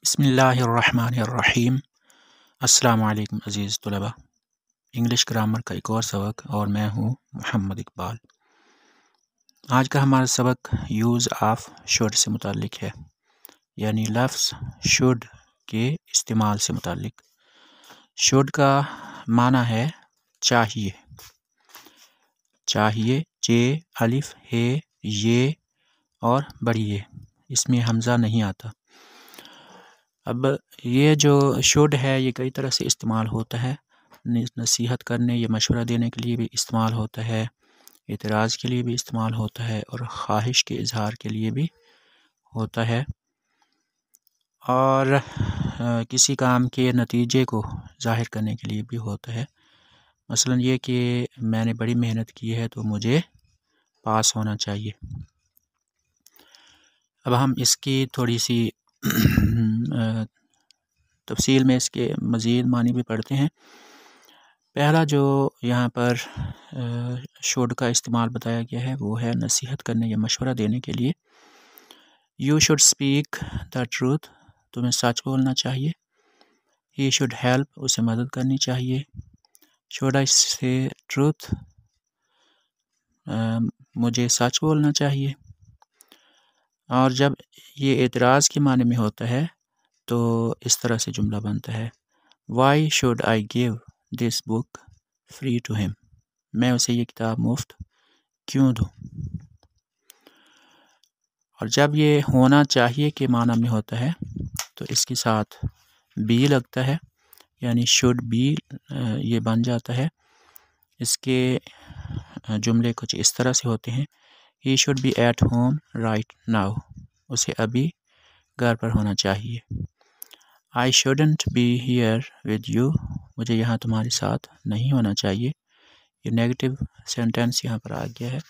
बिस्मिल्लाहिर्रहमानिर्रहीम। अस्सलाम वालेकुम अज़ीज़ तलबा। इंग्लिश ग्रामर का एक और सबक और मैं हूँ मोहम्मद इकबाल। आज का हमारा सबक यूज़ ऑफ शुड से मुताल्लिक है, यानी लफ्ज़ शुड के इस्तेमाल से मुताल्लिक। शुड का माना है चाहिए, चाहिए, जे अलिफ हे ये और बड़ी ये, इसमें हमज़ा नहीं आता। अब ये जो शुड है ये कई तरह से इस्तेमाल होता है। नसीहत करने या मशवरा देने के लिए भी इस्तेमाल होता है, एतराज़ के लिए भी इस्तेमाल होता है और ख्वाहिश के इजहार के लिए भी होता है, और किसी काम के नतीजे को ज़ाहिर करने के लिए भी होता है। मसलन ये कि मैंने बड़ी मेहनत की है तो मुझे पास होना चाहिए। अब हम इसकी थोड़ी सी तफसील में इसके मज़ीद मानी भी पढ़ते हैं। पहला जो यहाँ पर शुड का इस्तेमाल बताया गया है वो है नसीहत करने या मशवरा देने के लिए। You should speak the truth, तुम्हें सच बोलना चाहिए। ही शुड हेल्प, उसे मदद करनी चाहिए। शुड आई से ट्रूथ, मुझे सच बोलना चाहिए। और जब ये एतराज़ के माने में होता है तो इस तरह से जुमला बनता है, why should I give this book free to him, मैं उसे ये किताब मुफ्त क्यों दूँ। और जब ये होना चाहिए के माना में होता है तो इसके साथ बी लगता है, यानी शुड बी ये बन जाता है। इसके जुमले कुछ इस तरह से होते हैं, he should B at home right now, उसे अभी घर पर होना चाहिए। I shouldn't be here with you, मुझे यहाँ तुम्हारे साथ नहीं होना चाहिए। ये नेगेटिव सेंटेंस यहाँ पर आ गया है,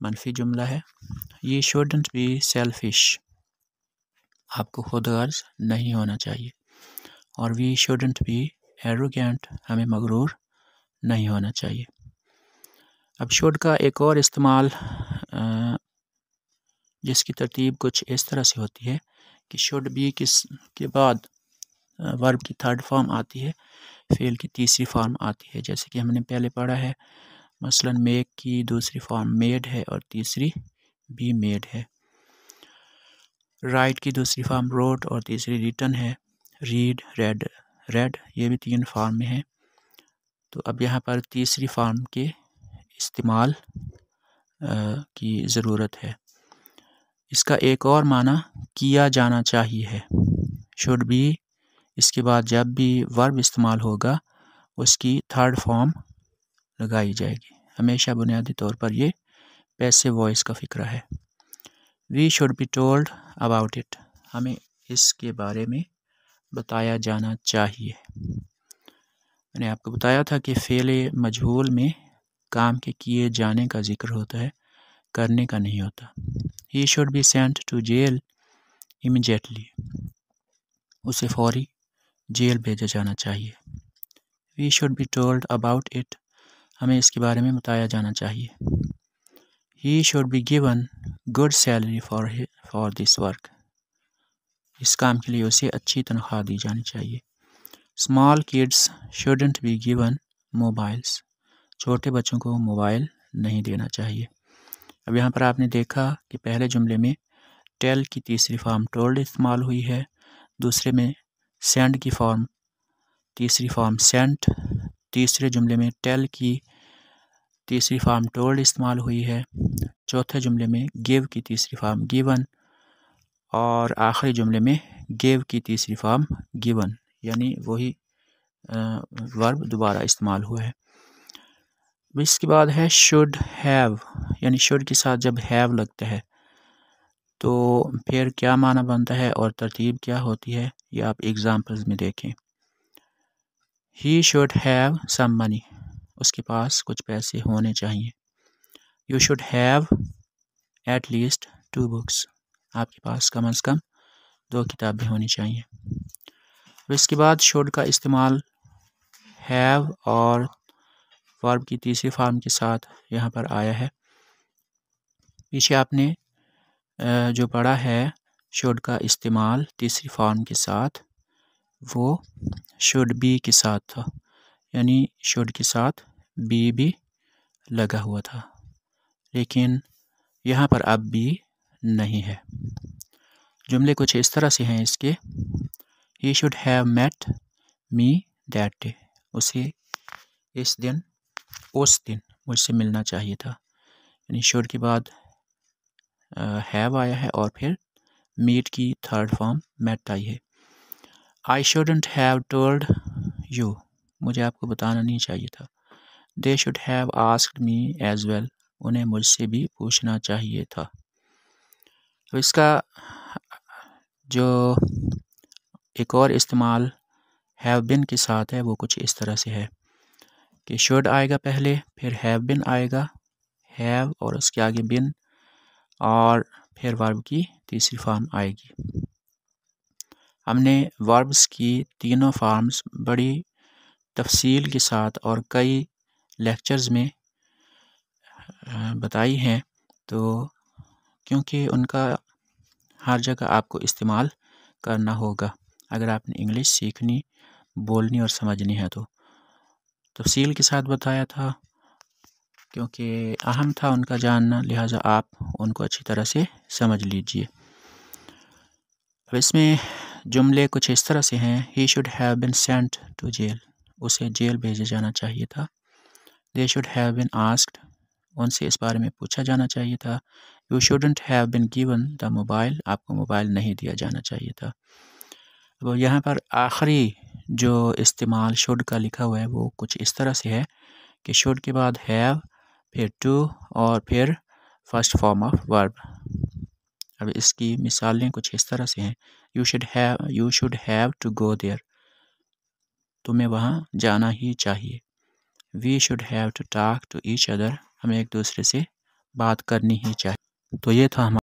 मनफी जुमला है। ये शुडंट बी सेल्फिश, आपको खुद गर्ज नहीं होना चाहिए। और वी शुडंट बी एरोगेंट, हमें मगरूर नहीं होना चाहिए। अब शुड का एक और इस्तेमाल जिसकी तरतीब कुछ इस तरह से होती है कि शुड बी के बाद वर्ब की थर्ड फॉर्म आती है, फेल की तीसरी फॉर्म आती है। जैसे कि हमने पहले पढ़ा है, मसलन मेक की दूसरी फॉर्म मेड है और तीसरी भी मेड है। राइट की दूसरी फॉर्म रोट और तीसरी रिटन है। रीड, रेड, रेड, ये भी तीन फॉर्म में है। तो अब यहाँ पर तीसरी फॉर्म के इस्तेमाल की ज़रूरत है। इसका एक और माना किया जाना चाहिए है। शुड बी इसके बाद जब भी वर्ब इस्तेमाल होगा उसकी थर्ड फॉर्म लगाई जाएगी। हमेशा बुनियादी तौर पर ये पैसिव वॉइस का फ़िक्रा है। We should be told about it, हमें इसके बारे में बताया जाना चाहिए। मैंने आपको बताया था कि फ़ेल मजहूल में काम के किए जाने का जिक्र होता है, करने का नहीं होता। He should be sent to jail immediately, उसे फौरी जेल भेजा जाना चाहिए। We should be told about it, हमें इसके बारे में बताया जाना चाहिए। He should be given good salary for this work, इस काम के लिए उसे अच्छी तनख्वाह दी जानी चाहिए। Small kids shouldn't be given mobiles, छोटे बच्चों को मोबाइल नहीं देना चाहिए। अब यहाँ पर आपने देखा कि पहले जुमले में टेल की तीसरी फॉर्म टोल्ड इस्तेमाल हुई है, दूसरे में सेंड की फॉर्म तीसरी फॉर्म सेंट, तीसरे जुमले में टेल की तीसरी फॉर्म टोल्ड इस्तेमाल हुई है, चौथे जुमले में गिव की तीसरी फॉर्म गिवन और आखिरी जुमले में गिव की तीसरी फॉर्म गिवन, यानी वही वर्ब दोबारा इस्तेमाल हुआ है। इसके बाद है शुड हैव, यानी शुड के साथ जब हैव लगता है तो फिर क्या माना बनता है और तरतीब क्या होती है, ये आप एग्जाम्पल्स में देखें। He should have some money, उसके पास कुछ पैसे होने चाहिए। You should have at least 2 books, आपके पास कम अज़ कम 2 किताबें होनी चाहिए। इसके बाद शुड का इस्तेमाल हैव और वर्ब की तीसरी फॉर्म के साथ यहाँ पर आया है। पीछे आपने जो पढ़ा है शुड का इस्तेमाल तीसरी फॉर्म के साथ वो शुड बी के साथ था, यानी शुड के साथ बी भी लगा हुआ था, लेकिन यहाँ पर अब बी नहीं है। जुमले कुछ इस तरह से हैं इसके, he should have met me that day, उसे उस दिन मुझसे मिलना चाहिए था, यानी शुड के बाद हैव आया है और फिर मीट की थर्ड फॉर्म मेट आई है। I shouldn't have told you, मुझे आपको बताना नहीं चाहिए था। They should have asked me as well, उन्हें मुझसे भी पूछना चाहिए था। तो इसका जो एक और इस्तेमाल हैव बिन के साथ है वो कुछ इस तरह से है कि शुड आएगा पहले, फिर हैव बिन आएगा, हैव और उसके आगे बिन, और फिर वर्ब की तीसरी फॉर्म आएगी। हमने वर्ब्स की तीनों फॉर्म्स बड़ी तफसील के साथ और कई लेक्चर्स में बताई हैं, तो क्योंकि उनका हर जगह आपको इस्तेमाल करना होगा अगर आपने इंग्लिश सीखनी, बोलनी और समझनी है तो तफसील के साथ बताया था, क्योंकि अहम था उनका जानना, लिहाजा आप उनको अच्छी तरह से समझ लीजिए। अब इसमें जुमले कुछ इस तरह से हैं, he should have been sent to jail, उसे जेल भेजा जाना चाहिए था। They should have been asked, उनसे इस बारे में पूछा जाना चाहिए था। You shouldn't have been given the mobile, आपको मोबाइल नहीं दिया जाना चाहिए था। अब यहाँ पर आखिरी जो इस्तेमाल शुड का लिखा हुआ है वो कुछ इस तरह से है कि शुड के बाद हैव, फिर टू और फिर फर्स्ट फॉर्म ऑफ वर्ब। अब इसकी मिसालें कुछ इस तरह से हैं, you should have to go there, तुम्हें वहाँ जाना ही चाहिए। We should have to talk to each other, हमें एक दूसरे से बात करनी ही चाहिए। तो ये था हमारा